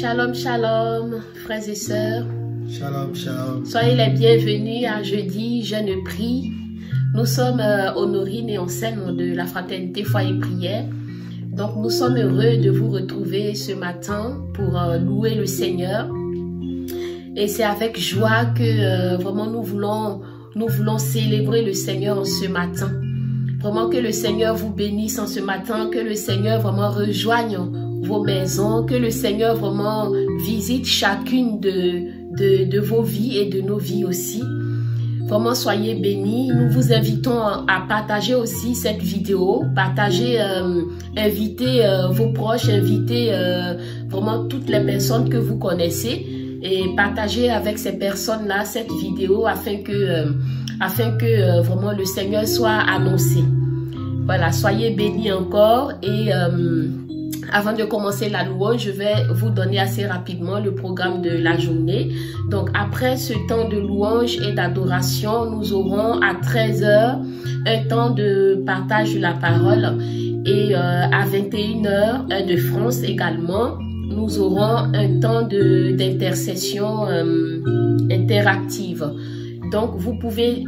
Shalom, shalom, frères et sœurs. Shalom, shalom. Soyez les bienvenus à jeudi, jeûne prie. Nous sommes Honorine et Anselme de la Fraternité Foi et Prière. Donc nous sommes heureux de vous retrouver ce matin pour louer le Seigneur. Et c'est avec joie que vraiment nous voulons célébrer le Seigneur en ce matin. Vraiment que le Seigneur vous bénisse en ce matin, que le Seigneur vraiment rejoigne vos maisons, que le Seigneur vraiment visite chacune de vos vies et de nos vies aussi. Vraiment soyez bénis. Nous vous invitons à partager aussi cette vidéo, invitez vos proches, invitez vraiment toutes les personnes que vous connaissez et partagez avec ces personnes-là cette vidéo afin que vraiment le Seigneur soit annoncé. Voilà, soyez bénis encore et avant de commencer la louange, je vais vous donner assez rapidement le programme de la journée. Donc après ce temps de louange et d'adoration, nous aurons à 13 h un temps de partage de la parole et à 21 h heure de France également, nous aurons un temps d'intercession interactive. Donc, vous pouvez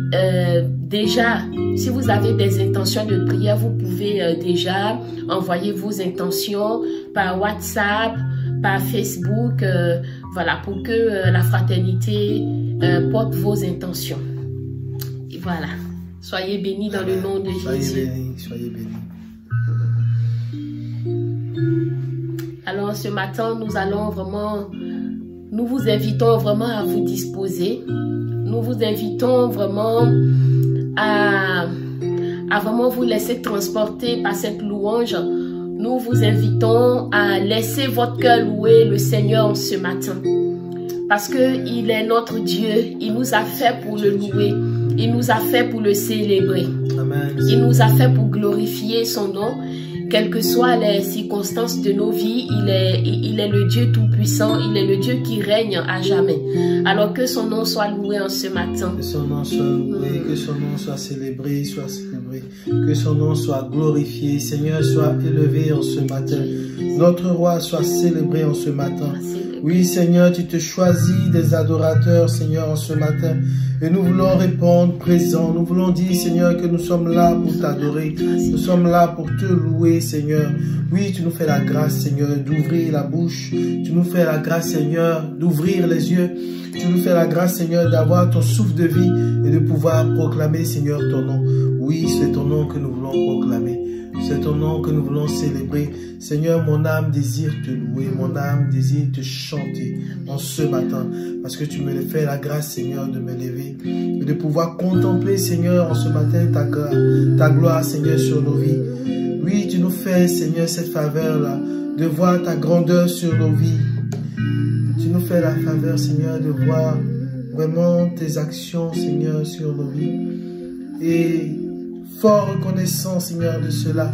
déjà, si vous avez des intentions de prière, vous pouvez déjà envoyer vos intentions par WhatsApp, par Facebook, voilà, pour que la fraternité porte vos intentions. Et voilà, soyez bénis dans le nom de Jésus. Soyez bénis. Alors, ce matin, nous vous invitons vraiment à vous disposer. Nous vous invitons vraiment à vraiment vous laisser transporter par cette louange. Nous vous invitons à laisser votre cœur louer le Seigneur ce matin. Parce qu'il est notre Dieu. Il nous a fait pour le louer. Il nous a fait pour le célébrer. Amen. Il nous a fait pour glorifier son nom. Quelles que soient les circonstances de nos vies, il est le Dieu tout-puissant, il est le Dieu qui règne à jamais. Alors que son nom soit loué en ce matin. Que son nom soit loué, que son nom soit célébré, que son nom soit glorifié, Seigneur soit élevé en ce matin. Notre roi soit célébré en ce matin. Oui, Seigneur, tu te choisis des adorateurs, Seigneur, en ce matin. Et nous voulons répondre présent. Nous voulons dire, Seigneur, que nous sommes là pour t'adorer. Nous sommes là pour te louer, Seigneur. Oui, tu nous fais la grâce, Seigneur, d'ouvrir la bouche. Tu nous fais la grâce, Seigneur, d'ouvrir les yeux. Tu nous fais la grâce, Seigneur, d'avoir ton souffle de vie et de pouvoir proclamer, Seigneur, ton nom. Oui, c'est ton nom que nous voulons proclamer. C'est ton nom que nous voulons célébrer. Seigneur, mon âme désire te louer. Mon âme désire te chanter en ce matin. Parce que tu me fais la grâce, Seigneur, de me lever. Et de pouvoir contempler, Seigneur, en ce matin, ta gloire, Seigneur, sur nos vies. Oui, tu nous fais, Seigneur, cette faveur-là, de voir ta grandeur sur nos vies. Tu nous fais la faveur, Seigneur, de voir vraiment tes actions, Seigneur, sur nos vies. Et fort reconnaissant, Seigneur, de cela,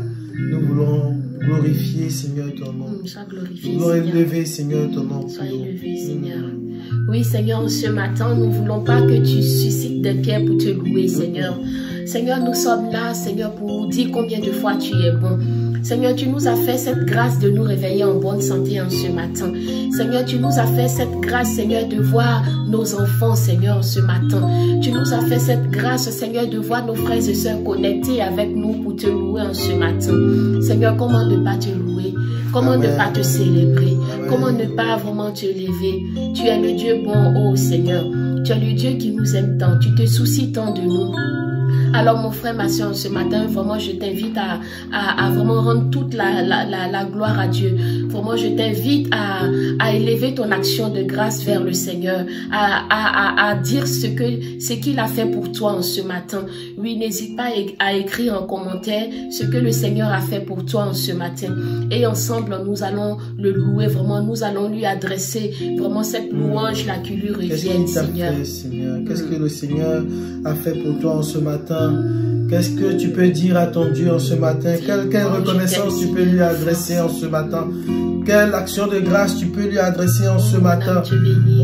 nous voulons glorifier, Seigneur, ton nom. Nous voulons élever, Seigneur, ton nom. Sois élevé, Seigneur. Oui, Seigneur, ce matin, nous ne voulons pas que tu suscites des cœurs pour te louer, Seigneur. Seigneur, nous sommes là, Seigneur, pour dire combien de fois tu es bon. Seigneur, tu nous as fait cette grâce de nous réveiller en bonne santé en ce matin. Seigneur, tu nous as fait cette grâce, Seigneur, de voir nos enfants, Seigneur, ce matin. Tu nous as fait cette grâce, Seigneur, de voir nos frères et sœurs connectés avec nous pour te louer en ce matin. Seigneur, comment ne pas te louer? Comment ne pas te célébrer? Comment ne pas vraiment te lever? Tu es le Dieu bon, oh Seigneur. Tu es le Dieu qui nous aime tant. Tu te soucies tant de nous. Alors mon frère, ma soeur, ce matin, vraiment je t'invite à vraiment rendre toute la gloire à Dieu. Vraiment je t'invite à élever ton action de grâce vers le Seigneur, à dire ce qu'il a fait pour toi en ce matin. Oui, n'hésite pas à écrire en commentaire ce que le Seigneur a fait pour toi en ce matin. Et ensemble, nous allons le louer, vraiment, nous allons lui adresser vraiment cette louange-là qui lui revienne, Seigneur. Qu'est-ce que le Seigneur a fait pour toi en ce matin? Qu'est-ce que tu peux dire à ton Dieu en ce matin? Quelle reconnaissance tu peux lui adresser en ce matin? Quelle action de grâce tu peux lui adresser en ce matin?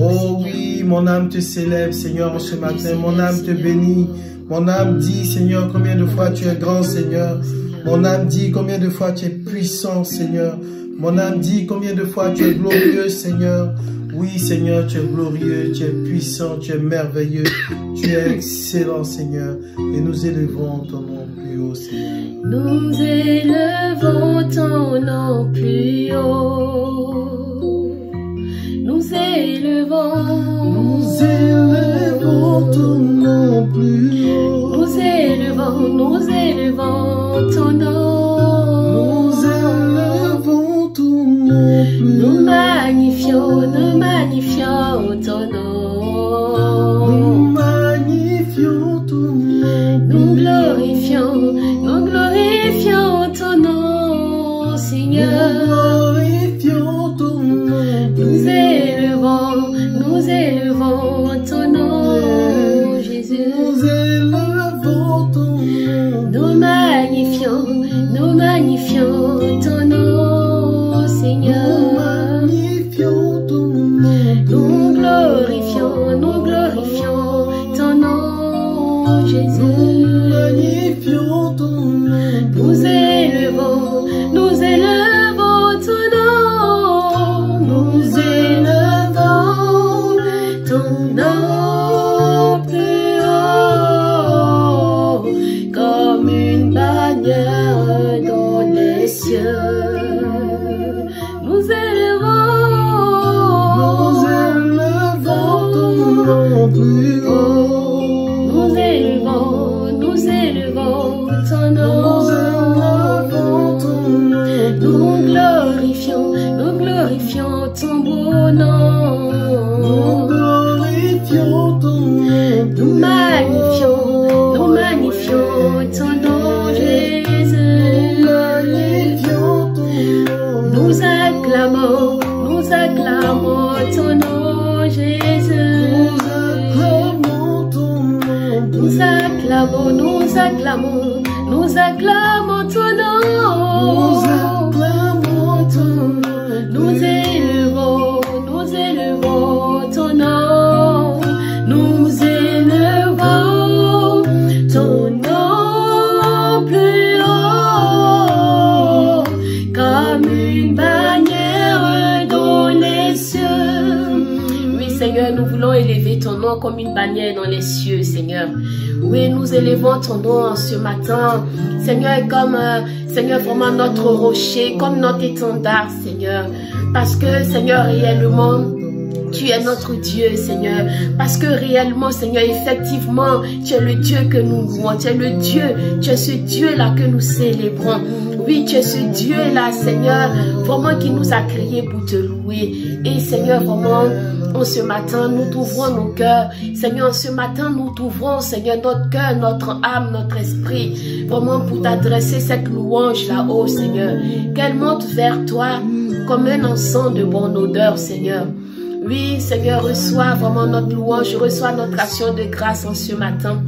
Oh oui, mon âme te célèbre, Seigneur, en ce matin. Mon âme te bénit. Mon âme dit, Seigneur, combien de fois tu es grand, Seigneur. Mon âme dit combien de fois tu es puissant, Seigneur. Mon âme dit combien de fois tu es glorieux, Seigneur. Oui, Seigneur, tu es glorieux, tu es puissant, tu es merveilleux, tu es excellent, Seigneur. Et nous élevons ton nom plus haut, Seigneur. Nous élevons ton nom plus haut. Nous élevons ton nom plus haut. Nous élevons ton nom. Nous élevons ton nom plus haut. Nous magnifions ton nom. Nous magnifions ton nom. Nous glorifions ton nom, Seigneur. Nous glorifions ton nom. Nous élevons ton nom, Jésus. Nous élevons ton nom. Nous magnifions ton nom, Seigneur. Nous magnifions ton nom. Nous glorifions ton nom, Jésus. Nous magnifions ton nom. Nous élevons ton nom. Nous élevons ton nom plus haut, comme une bannière dans les cieux. Nous élevons ton nom plus haut. Nous élevons ton nom. Nous glorifions ton beau nom. Nous glorifions ton nom. Nous magnifions ton nom, Jésus. Nous magnifions ton nom. Nous acclamons ton nom, Jésus. Nous acclamons ton nom. Nous élevons ton nom. Nous élevons ton nom plus haut, comme une bannière dans les cieux. Oui, Seigneur, nous voulons élever ton nom comme une bannière dans les cieux, Seigneur. Oui, nous élevons ton nom ce matin, Seigneur, comme Seigneur, vraiment notre rocher, comme notre étendard, Seigneur. Parce que, Seigneur, réellement, tu es notre Dieu, Seigneur. Parce que réellement, Seigneur, effectivement, tu es le Dieu que nous louons. Tu es ce Dieu-là que nous célébrons. Oui, tu es ce Dieu-là, Seigneur, vraiment qui nous a créés pour te louer. Et Seigneur, vraiment, en ce matin, nous t'ouvrons nos cœurs. Seigneur, en ce matin, nous t'ouvrons, Seigneur, notre cœur, notre âme, notre esprit, vraiment pour t'adresser cette louange là-haut, Seigneur. Qu'elle monte vers toi comme un encens de bonne odeur, Seigneur. Oui, Seigneur, reçois vraiment notre louange, reçois notre action de grâce en ce matin.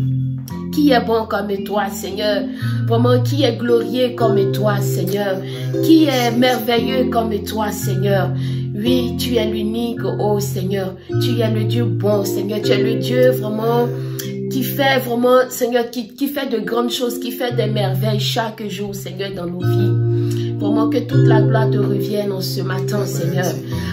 Qui est bon comme toi, Seigneur? Vraiment, qui est glorieux comme toi, Seigneur? Qui est merveilleux comme toi, Seigneur? Oui, tu es l'unique, oh Seigneur. Tu es le Dieu bon, Seigneur. Tu es le Dieu vraiment qui fait vraiment, Seigneur, qui fait de grandes choses, qui fait des merveilles chaque jour, Seigneur, dans nos vies. Vraiment que toute la gloire te revienne en ce matin, Seigneur.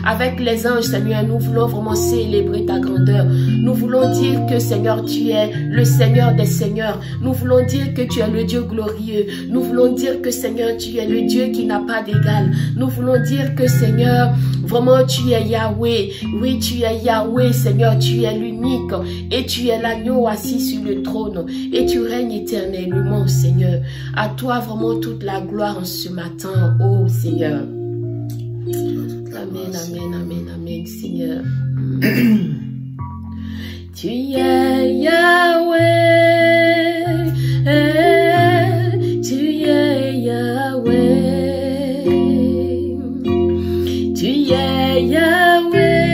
Avec les anges, Seigneur, nous voulons vraiment célébrer ta grandeur. Nous voulons dire que, Seigneur, tu es le Seigneur des Seigneurs. Nous voulons dire que tu es le Dieu glorieux. Nous voulons dire que, Seigneur, tu es le Dieu qui n'a pas d'égal. Nous voulons dire que, Seigneur, vraiment, tu es Yahweh. Oui, tu es Yahweh, Seigneur. Tu es l'unique. Et tu es l'agneau assis sur le trône. Et tu règnes éternellement, Seigneur. À toi, vraiment, toute la gloire en ce matin. Oh Seigneur. Amen, amen, amen, amen, Seigneur. Tu es Yahweh. Tu es Yahweh. Tu es Yahweh.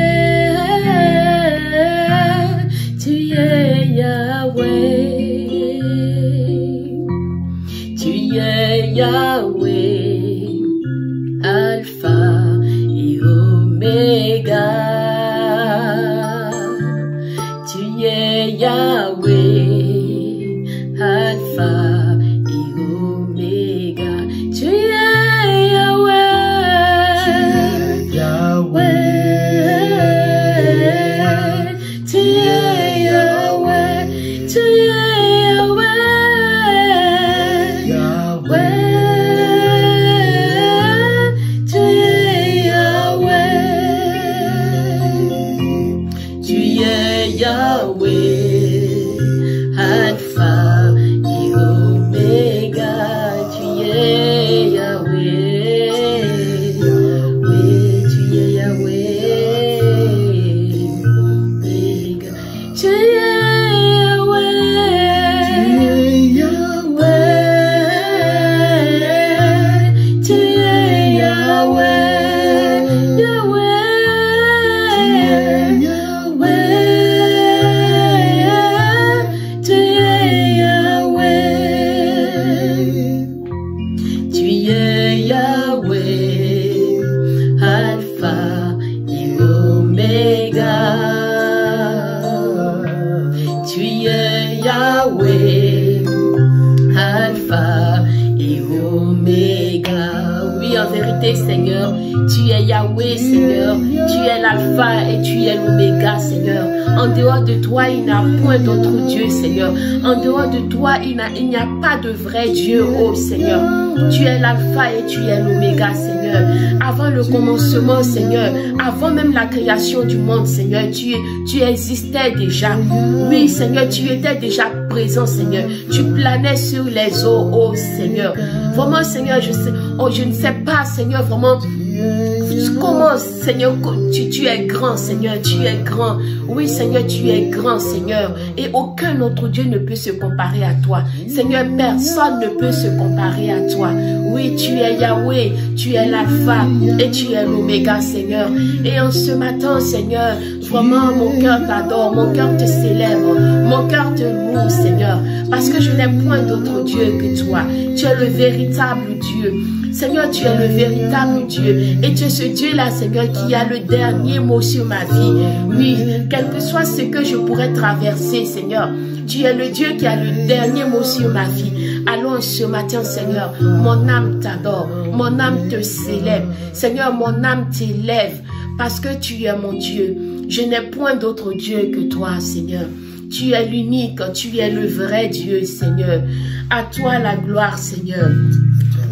Tu es Yahweh. Tu es Yahweh. Alpha et Oméga, tu es Yahweh, Alpha et Omega, tu es Yahweh, Yahweh, tu es Yahweh, Omega, tu es Seigneur, tu es Yahweh, Seigneur, tu es l'alpha et tu es l'oméga, Seigneur. En dehors de toi, il n'y a point d'autre Dieu, Seigneur. En dehors de toi, il n'y a pas de vrai Dieu, oh Seigneur. Tu es l'alpha et tu es l'oméga, Seigneur. Avant le commencement, Seigneur, avant même la création du monde, Seigneur, tu existais déjà. Oui, Seigneur, tu étais déjà présent, Seigneur. Tu planais sur les eaux, oh Seigneur. Vraiment, Seigneur, je ne sais pas, Seigneur, vraiment, comment, Seigneur, tu es grand, Seigneur, tu es grand. Oui, Seigneur, tu es grand, Seigneur. Et aucun autre Dieu ne peut se comparer à toi. Seigneur, personne ne peut se comparer à toi. Oui, tu es Yahweh, tu es l'alpha et tu es l'oméga, Seigneur. Et en ce matin, Seigneur, vraiment, mon cœur t'adore, mon cœur te célèbre, mon cœur te loue, Seigneur. Parce que je n'ai point d'autre Dieu que toi. Tu es le véritable Dieu. Seigneur, tu es le véritable Dieu. Et tu es ce Dieu-là, Seigneur, qui a le dernier mot sur ma vie. Oui, quel que soit ce que je pourrais traverser, Seigneur, tu es le Dieu qui a le dernier mot sur ma vie. Allons ce matin, Seigneur, mon âme t'adore, mon âme te célèbre. Seigneur, mon âme t'élève parce que tu es mon Dieu. Je n'ai point d'autre Dieu que toi, Seigneur. Tu es l'unique, tu es le vrai Dieu, Seigneur. À toi la gloire, Seigneur.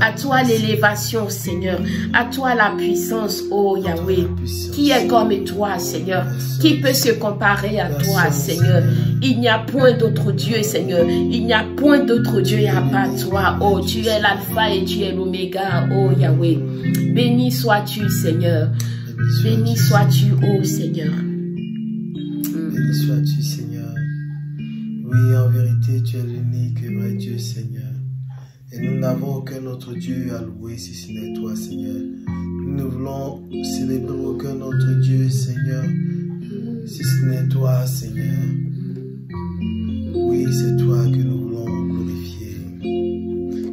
À toi l'élévation, Seigneur. À toi la puissance, oh Yahweh. Qui est comme toi, Seigneur? Qui peut se comparer à toi, Seigneur? Il n'y a point d'autre Dieu, Seigneur. Il n'y a point d'autre Dieu à part toi. Oh, tu es l'alpha et tu es l'oméga, oh Yahweh. Béni sois-tu, Seigneur. Béni sois-tu, oh Seigneur. Béni sois-tu, Seigneur. Oui, en vérité, tu es l'unique et vrai Dieu, Seigneur. Et nous n'avons aucun autre Dieu à louer si ce n'est toi, Seigneur. Nous ne voulons célébrer aucun autre Dieu, Seigneur, si ce n'est toi, Seigneur. Oui, c'est toi que nous voulons glorifier.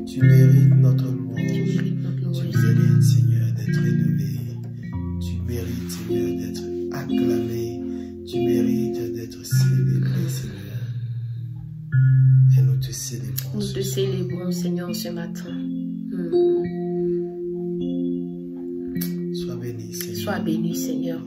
Tu mérites notre louange. Tu mérites, Seigneur, d'être élevé. Tu mérites, Seigneur, d'être acclamé. Tu mérites d'être célébré, Seigneur. Et nous te célébrons. Nous te célébrons, Seigneur, ce matin. Sois béni, Seigneur. Sois béni, Seigneur.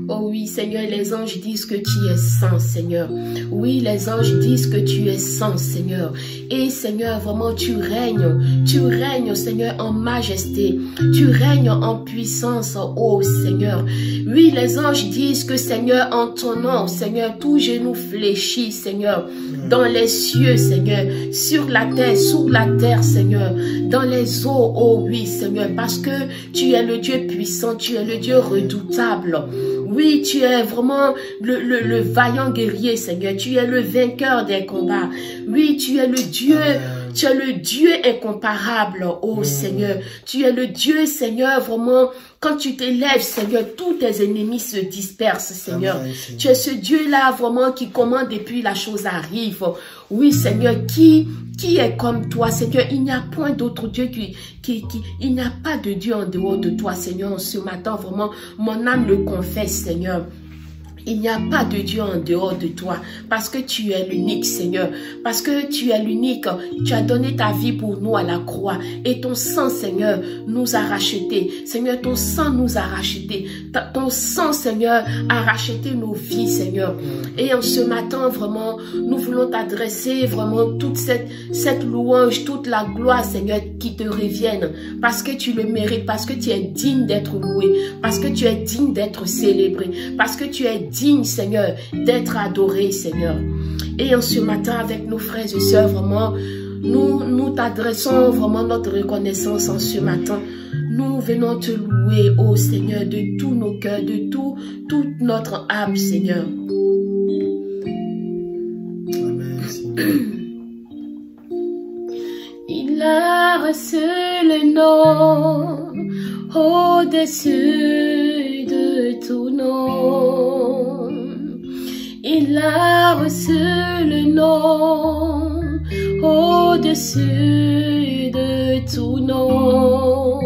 Oh oui, Seigneur, les anges disent que tu es saint, Seigneur. Oui, les anges disent que tu es saint, Seigneur. Et Seigneur, vraiment, tu règnes, Seigneur, en majesté. Tu règnes en puissance, oh Seigneur. Oui, les anges disent que, Seigneur, en ton nom, Seigneur, tout genou fléchit, Seigneur. Dans les cieux, Seigneur, sur la terre, Seigneur, dans les eaux, oh oui, Seigneur, parce que tu es le Dieu puissant, tu es le Dieu redoutable. Oui, tu es vraiment le vaillant guerrier, Seigneur, tu es le vainqueur des combats. Oui, tu es le Dieu incomparable, oh Seigneur. Tu es le Dieu, Seigneur, vraiment, quand tu t'élèves, Seigneur, tous tes ennemis se dispersent, Seigneur. Amen, Seigneur. Tu es ce Dieu-là, vraiment, qui commande et puis la chose arrive. Oui, Seigneur, qui est comme toi, Seigneur? Il n'y a point d'autre Dieu il n'y a pas de Dieu en dehors de toi, Seigneur. Ce matin, vraiment, mon âme le confesse, Seigneur. Il n'y a pas de Dieu en dehors de toi, parce que tu es l'unique, Seigneur. Parce que tu es l'unique, tu as donné ta vie pour nous à la croix. Et ton sang, Seigneur, nous a rachetés. Seigneur, ton sang nous a rachetés. Ton sang, Seigneur, a racheté nos vies, Seigneur. Et en ce matin, vraiment, nous voulons t'adresser vraiment toute cette louange, toute la gloire, Seigneur, qui te revienne. Parce que tu le mérites, parce que tu es digne d'être loué, parce que tu es digne d'être célébré, parce que tu es digne, Seigneur, d'être adoré, Seigneur. Et en ce matin, avec nos frères et sœurs, vraiment, nous t'adressons vraiment notre reconnaissance en ce matin. Nous venons te louer, ô Seigneur, de tous nos cœurs, de toute notre âme, Seigneur. Amen, Seigneur. Il a reçu le nom au-dessus de tout nom. Il a reçu le nom au-dessus de tout nom.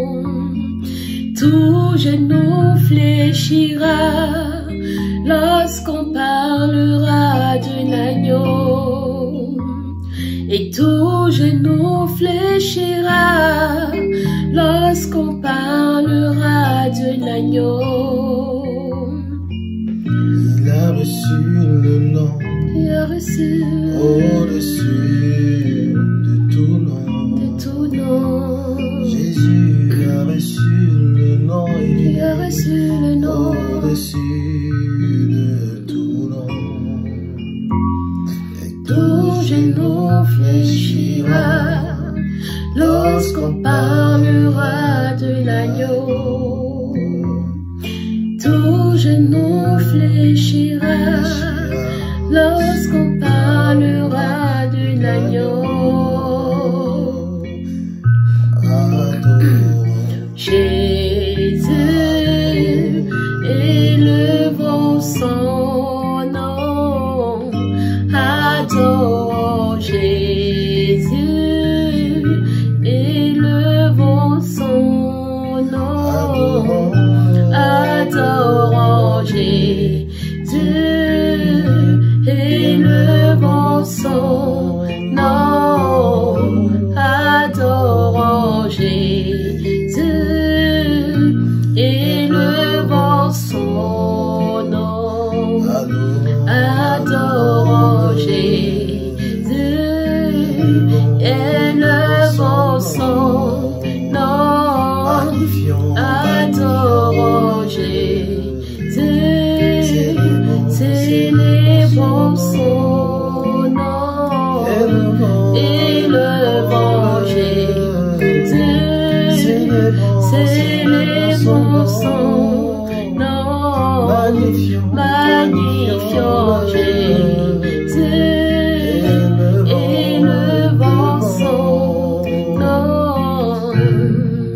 Tout genou fléchira lorsqu'on parlera de l'agneau. Et tout genou fléchira lorsqu'on parlera de l'agneau. Il a reçu le nom. Il a reçu au-dessus de tout nom. de tout nom. Jésus a reçu le nom. Il a reçu le nom au-dessus de tout nom. Et tout genou fléchira lorsqu'on parlera de l'agneau. Tout genou fléchira lorsqu'on parlera de l'agneau. Jésus, élevons son nom. Adorons Jésus, élevons son nom. Adorons Jésus, élevons son nom. Adorons Jésus, élevons son nom. Adorons Jésus, élevons son nom. Adorons Jésus, célébrons son nom. Élevons Jésus, célébrons son nom. Magnifions Jésus, élevons son nom.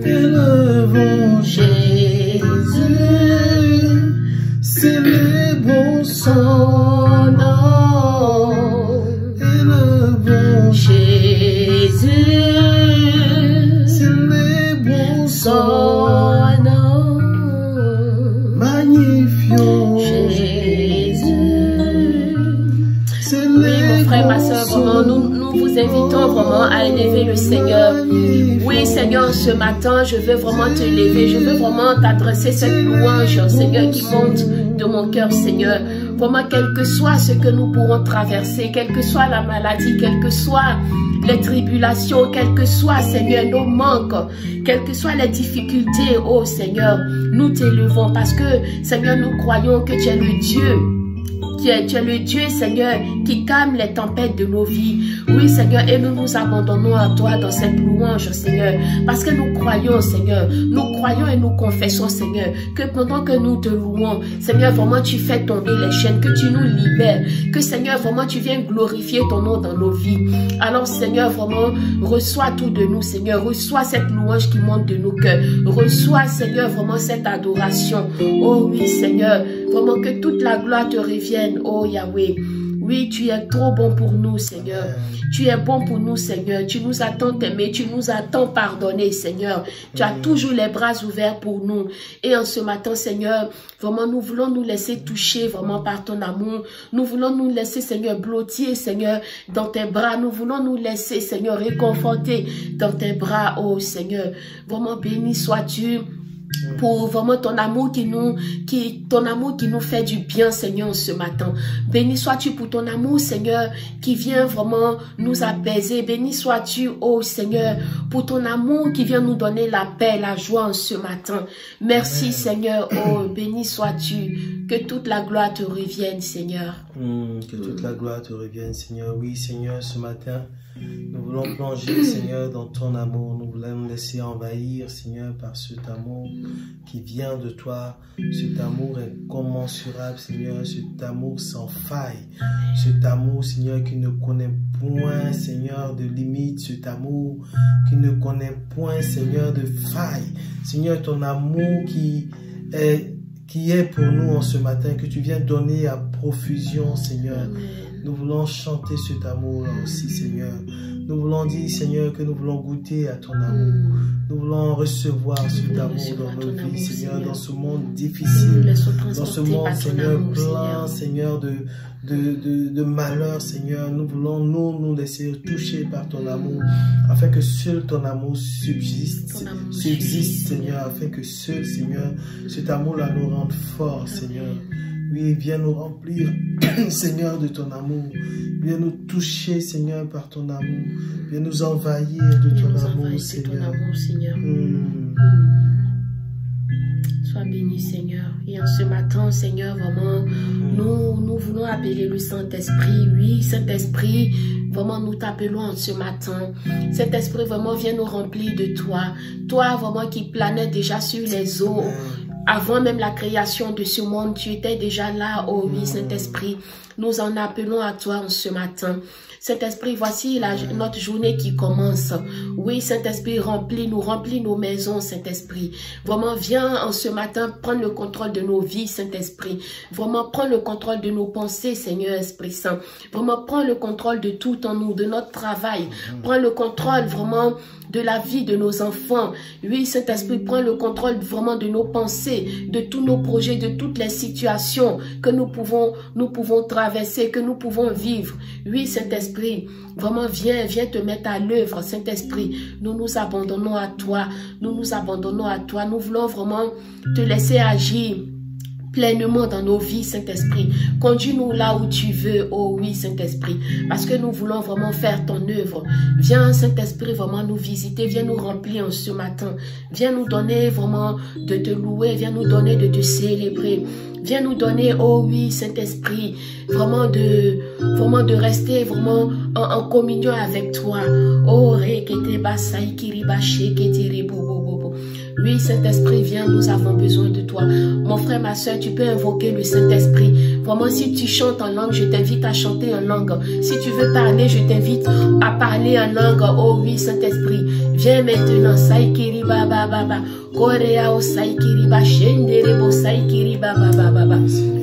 Élevons Jésus, célébrons son nom. Élevons Jésus, célébrons son nom. Magnifions Jésus. célébrons Oui, mon frère, ma soeur, vraiment, nous vous invitons vraiment à élever le Seigneur. Oui, Seigneur, ce matin, je veux vraiment te lever. Je veux vraiment t'adresser cette louange, Seigneur, qui monte de mon cœur, Seigneur. Vraiment, quel que soit ce que nous pourrons traverser, quelle que soit la maladie, quelles que soient les tribulations, quels que soient, Seigneur, nos manques, quelles que soient les difficultés, oh Seigneur, nous t'élevons parce que, Seigneur, nous croyons que tu es le Dieu. Tu es le Dieu, Seigneur, qui calme les tempêtes de nos vies. Oui, Seigneur, et nous nous abandonnons à toi dans cette louange, Seigneur, parce que nous croyons, Seigneur, nous croyons et nous confessons, Seigneur, que pendant que nous te louons, Seigneur, vraiment, tu fais tomber les chaînes, que tu nous libères, que, Seigneur, vraiment, tu viens glorifier ton nom dans nos vies. Alors, Seigneur, vraiment, reçois tout de nous, Seigneur, reçois cette louange qui monte de nos cœurs, reçois, Seigneur, vraiment, cette adoration. Oh oui, Seigneur, vraiment, que toute la gloire te revienne. Oh Yahweh, oui, tu es trop bon pour nous, Seigneur. Tu es bon pour nous, Seigneur. Tu nous as tant aimés, tu nous as tant pardonné, Seigneur. Tu as toujours les bras ouverts pour nous. Et en ce matin, Seigneur, vraiment, nous voulons nous laisser toucher vraiment par ton amour. Nous voulons nous laisser, Seigneur, blottir, Seigneur, dans tes bras. Nous voulons nous laisser, Seigneur, réconforter dans tes bras, oh Seigneur. Vraiment, béni sois-tu. pour vraiment ton amour qui nous fait du bien, Seigneur, ce matin. Béni sois-tu pour ton amour, Seigneur, qui vient vraiment nous apaiser. Béni sois-tu, oh Seigneur, pour ton amour qui vient nous donner la paix, la joie ce matin. Merci, Amen. Seigneur, oh, béni sois-tu. Que toute la gloire te revienne, Seigneur. Que toute la gloire te revienne, Seigneur. Oui, Seigneur, ce matin, nous voulons plonger, Seigneur, dans ton amour. Nous voulons nous laisser envahir, Seigneur, par cet amour qui vient de toi. Cet amour incommensurable, Seigneur. Cet amour sans faille. Cet amour, Seigneur, qui ne connaît point, Seigneur, de limites. Cet amour qui ne connaît point, Seigneur, de faille. Seigneur, ton amour qui est pour nous en ce matin, que tu viens donner à profusion, Seigneur. Amen. Nous voulons chanter cet amour-là aussi, Seigneur. Nous voulons dire, Seigneur, que nous voulons goûter à ton amour. Nous voulons recevoir cet amour dans nos vies, Seigneur, dans ce monde difficile, dans ce monde, Seigneur, plein, Seigneur, de malheur, Seigneur. Nous voulons nous laisser toucher par ton amour, afin que seul ton amour subsiste, Seigneur, afin que seul, Seigneur, cet amour-là nous rende forts, Seigneur. Oui, viens nous remplir, Seigneur, de ton amour. Viens nous toucher, Seigneur, par ton amour. Viens nous envahir de ton amour, Seigneur. Sois béni, Seigneur. Et en ce matin, Seigneur, vraiment, nous voulons appeler le Saint-Esprit. Oui, Saint-Esprit, vraiment, nous t'appelons en ce matin. Saint-Esprit, vraiment, viens nous remplir de toi. Toi, vraiment, qui planais déjà sur les eaux. Avant même la création de ce monde, tu étais déjà là, oh oui, Saint-Esprit. Nous en appelons à toi en ce matin. Saint-Esprit, voici notre journée qui commence. Oui, Saint-Esprit, remplis nos maisons, Saint-Esprit. Vraiment, viens en ce matin prendre le contrôle de nos vies, Saint-Esprit. Vraiment, prends le contrôle de nos pensées, Seigneur Esprit Saint. Vraiment, prends le contrôle de tout en nous, de notre travail. Prends le contrôle vraiment de la vie de nos enfants. Oui, Saint-Esprit, prends le contrôle vraiment de nos pensées, de tous nos projets, de toutes les situations que nous pouvons traverser, que nous pouvons vivre. Oui, Saint-Esprit, vraiment viens te mettre à l'œuvre, Saint-Esprit. Nous nous abandonnons à toi. Nous nous abandonnons à toi. Nous voulons vraiment te laisser agir pleinement dans nos vies, Saint-Esprit. Conduis-nous là où tu veux, oh oui, Saint-Esprit, parce que nous voulons vraiment faire ton œuvre. Viens, Saint-Esprit, vraiment nous visiter, viens nous remplir en ce matin. Viens nous donner vraiment de te louer, viens nous donner de te célébrer. Viens nous donner, oh oui, Saint-Esprit, vraiment de rester vraiment en communion avec toi. Oh, oui, Saint-Esprit, viens, nous avons besoin de toi. Mon frère, ma soeur, tu peux invoquer le Saint-Esprit. Vraiment, si tu chantes en langue, je t'invite à chanter en langue. Si tu veux parler, je t'invite à parler en langue. Oh oui, Saint-Esprit, viens maintenant. Saikiri baba baba. Korea o saikiri ba shendere bo saikiri baba baba.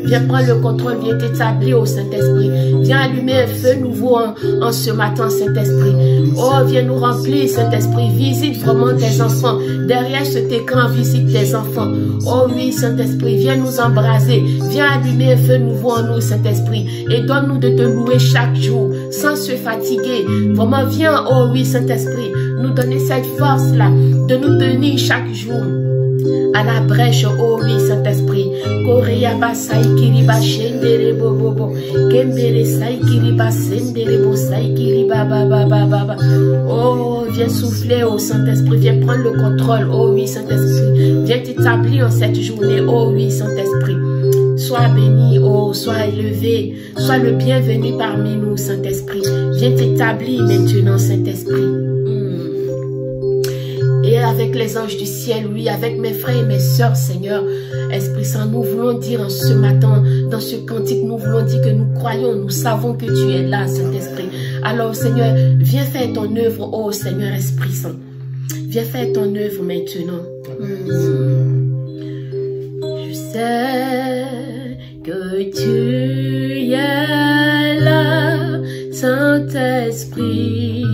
Viens prendre le contrôle, viens t'établir au Saint-Esprit. Viens allumer un feu nouveau en ce matin, Saint-Esprit. Oh, viens nous remplir, Saint-Esprit. Visite vraiment tes enfants. Derrière cet écran, visite tes enfants. Oh oui, Saint-Esprit, viens nous embraser. Viens allumer un feu nouveau en nous, Saint-Esprit. Et donne-nous de te louer chaque jour, sans se fatiguer. Vraiment, viens, oh oui, Saint-Esprit, nous donner cette force-là, de nous tenir chaque jour à la brèche, oh oui, Saint-Esprit. Korea ba saikiri ba shendere bo bo bo. Kembere saikiri ba sendere bo saikiri ba ba ba ba ba ba. Oh, viens souffler, oh Saint-Esprit, viens prendre le contrôle, oh oui, Saint-Esprit. Viens t'établir en cette journée, oh oui, Saint-Esprit. Sois béni, oh, sois élevé, sois le bienvenu parmi nous, Saint-Esprit. Viens t'établir maintenant, Saint-Esprit. Et avec les anges du ciel, oui, avec mes frères et mes sœurs, Seigneur, Esprit Saint, nous voulons dire en ce matin, dans ce cantique, nous voulons dire que nous croyons, nous savons que tu es là, Saint-Esprit. Alors, Seigneur, viens faire ton œuvre, oh Seigneur, Esprit Saint. Viens faire ton œuvre maintenant. Je sais que tu es là, Saint-Esprit.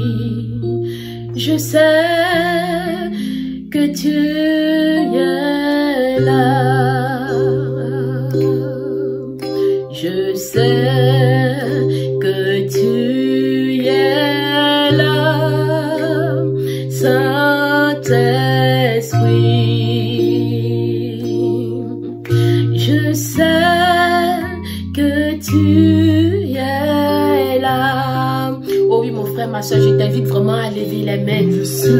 Je sais que tu es là. Je sais que tu es là, Saint-Esprit. tu es là. Oh oui, mon frère, ma soeur, je t'invite vraiment à lever les mains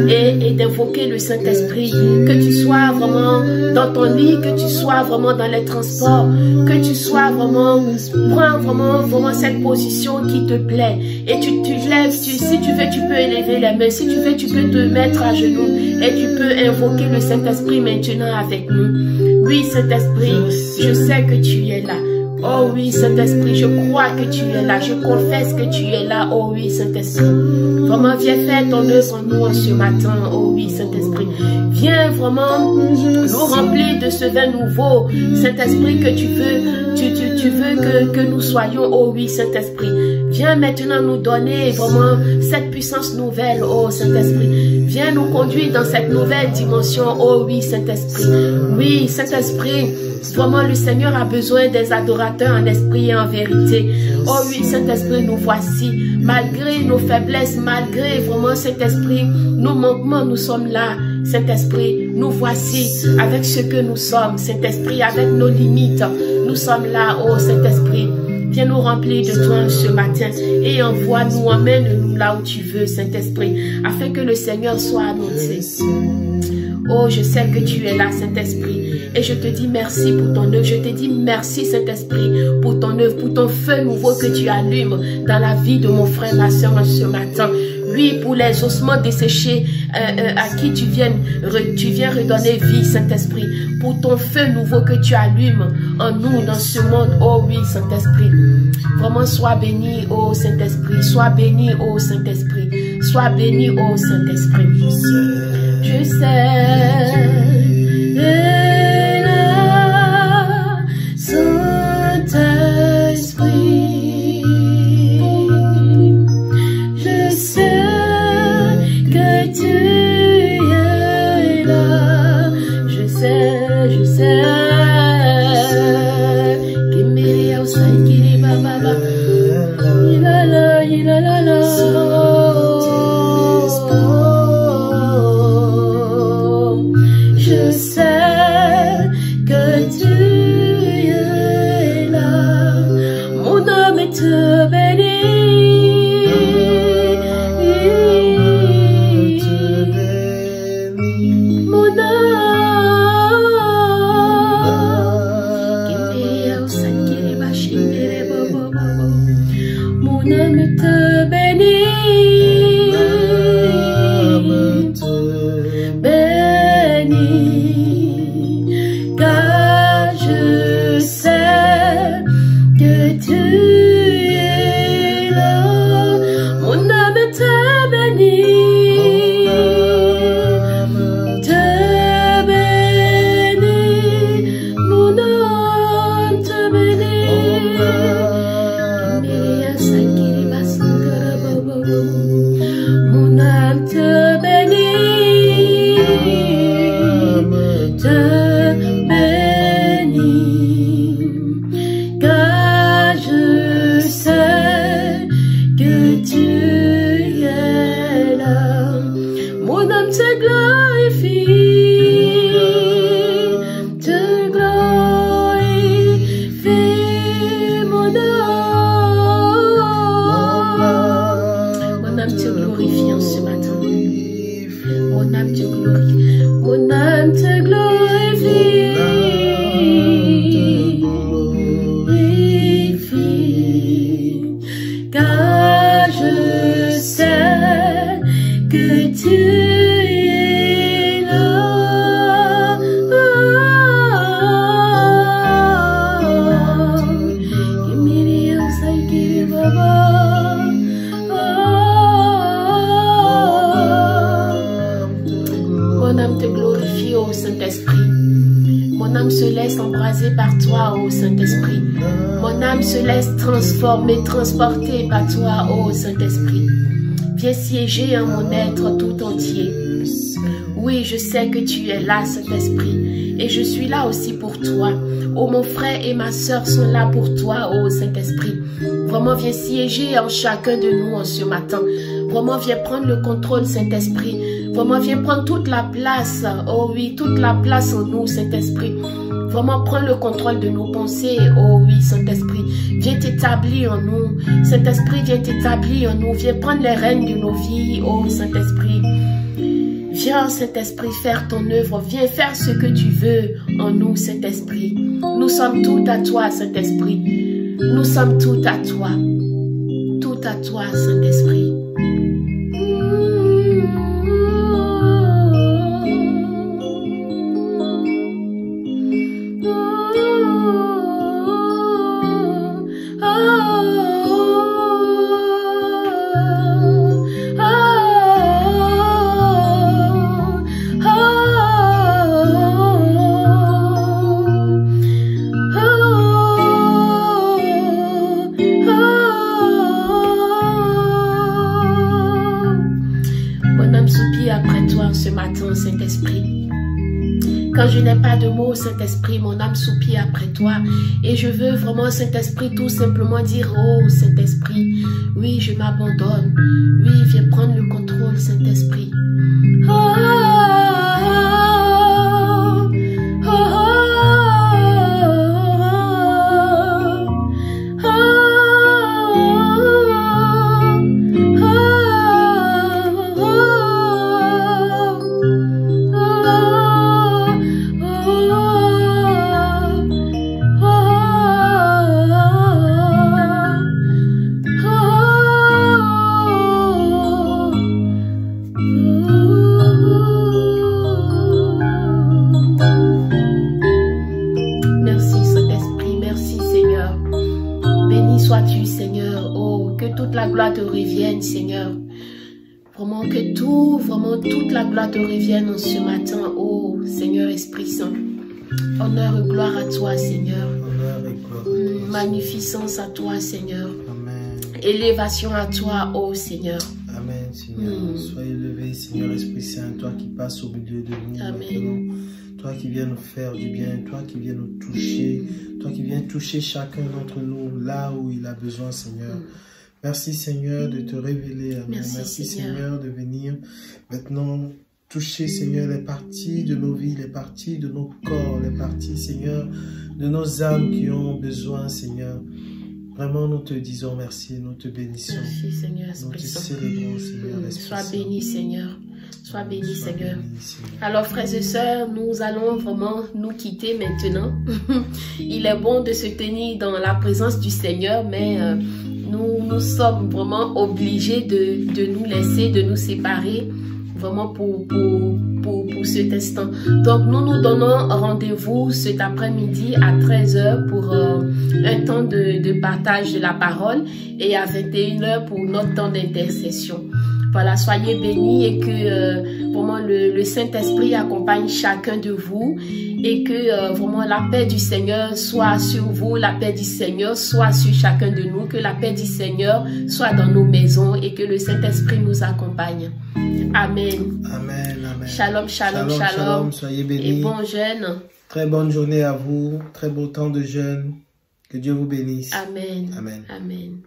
et d'invoquer le Saint-Esprit. Que tu sois vraiment dans ton lit, que tu sois vraiment dans les transports, que tu sois vraiment, prends vraiment cette position qui te plaît. Et tu lèves, si tu veux, tu peux élever les mains. Si tu veux, tu peux te mettre à genoux et tu peux invoquer le Saint-Esprit maintenant avec nous. Oui, Saint-Esprit, je sais que tu es là. Oh oui, Saint-Esprit, je crois que tu es là. Je confesse que tu es là. Oh oui, Saint-Esprit. Vraiment, viens faire ton œuvre en nous ce matin. Oh oui, Saint-Esprit. Viens vraiment nous remplir de ce vin nouveau. Saint-Esprit, que tu veux que nous soyons. Oh oui, Saint-Esprit. Viens maintenant nous donner vraiment cette puissance nouvelle. Oh Saint-Esprit. Viens nous conduire dans cette nouvelle dimension. Oh oui, Saint-Esprit. Oui, Saint-Esprit. Vraiment, le Seigneur a besoin des adorateurs en esprit et en vérité. Oh oui, Saint-Esprit, nous voici. Malgré nos faiblesses, malgré vraiment cet esprit, nos manquements, nous sommes là. Saint-Esprit, nous voici avec ce que nous sommes. Saint-Esprit, avec nos limites, nous sommes là. Oh Saint-Esprit, viens nous remplir de toi ce matin et envoie-nous, emmène-nous là où tu veux, Saint-Esprit, afin que le Seigneur soit annoncé. Oh, je sais que tu es là, Saint-Esprit. Et je te dis merci pour ton œuvre. Je te dis merci, Saint-Esprit, pour ton œuvre, pour ton feu nouveau que tu allumes dans la vie de mon frère, ma soeur, ce matin. Oui, pour les ossements desséchés à qui tu viens redonner vie, Saint-Esprit. Pour ton feu nouveau que tu allumes en nous, dans ce monde. Oh oui, Saint-Esprit. Vraiment, sois béni, oh Saint-Esprit. Sois béni, oh Saint-Esprit. Sois béni, oh Saint-Esprit. Je sais. Saint-Esprit, je sais que tu es là, je sais, Kimiri outside kiri baba, ilala, je sais que tu te bénit, mon âme te bénit, car je sais que tu transporté par toi, ô Saint-Esprit. Viens siéger en mon être tout entier. Oui, je sais que tu es là, Saint-Esprit, et je suis là aussi pour toi. Oh, mon frère et ma soeur sont là pour toi, ô Saint-Esprit. Vraiment, viens siéger en chacun de nous en ce matin. Vraiment, viens prendre le contrôle, Saint-Esprit. Vraiment, viens prendre toute la place. Oh oui, toute la place en nous, Saint-Esprit. Vraiment, prends le contrôle de nos pensées. Oh oui, Saint-Esprit. viens t'établir en nous. Saint-Esprit, viens t'établir en nous. Viens prendre les rênes de nos vies, oh Saint-Esprit. Viens, Saint-Esprit, faire ton œuvre. Viens faire ce que tu veux en nous, Saint-Esprit. Nous sommes tout à toi, Saint-Esprit. Nous sommes tout à toi. Tout à toi, Saint-Esprit. Saint-Esprit. Quand je n'ai pas de mots, Saint-Esprit, mon âme soupire après toi. Et je veux vraiment, Saint-Esprit, tout simplement dire, oh Saint-Esprit, oui, je m'abandonne. Oui, viens prendre le contrôle, Saint-Esprit. Seigneur, vraiment que toute la gloire te revienne en ce matin, oh Seigneur Esprit Saint. Honneur et gloire à toi, Seigneur. Honneur et gloire à toi. Magnificence à toi, Seigneur. Amen. Élévation à toi, oh Seigneur. Amen, Seigneur. Sois élevé, Seigneur Esprit Saint, toi qui passes au milieu de nous. Amen. Maintenant. Toi qui viens nous faire du bien, toi qui viens nous toucher, toi qui viens toucher chacun d'entre nous là où il a besoin, Seigneur. Merci Seigneur de te révéler à nous. Merci Seigneur de venir maintenant toucher Seigneur les parties de nos vies, les parties de nos corps, les parties Seigneur de nos âmes qui ont besoin Seigneur. Vraiment nous te disons merci, nous te bénissons. Merci Seigneur. Nous te célébrons Seigneur. Sois béni Seigneur. Sois béni Seigneur. Alors frères et sœurs, nous allons vraiment nous quitter maintenant. Il est bon de se tenir dans la présence du Seigneur, mais nous sommes vraiment obligés de nous laisser, de nous séparer vraiment pour cet instant. Donc nous nous donnons rendez-vous cet après-midi à 13 h pour un temps de partage de la parole et à 21 h pour notre temps d'intercession. Voilà, soyez bénis et que vraiment le Saint-Esprit accompagne chacun de vous et que vraiment la paix du Seigneur soit sur vous, la paix du Seigneur soit sur chacun de nous, que la paix du Seigneur soit dans nos maisons et que le Saint-Esprit nous accompagne. Amen. Amen, amen. Shalom, shalom, shalom. Shalom. Soyez bénis. Et bon jeûne. Très bonne journée à vous, très beau temps de jeûne. Que Dieu vous bénisse. Amen. Amen. Amen.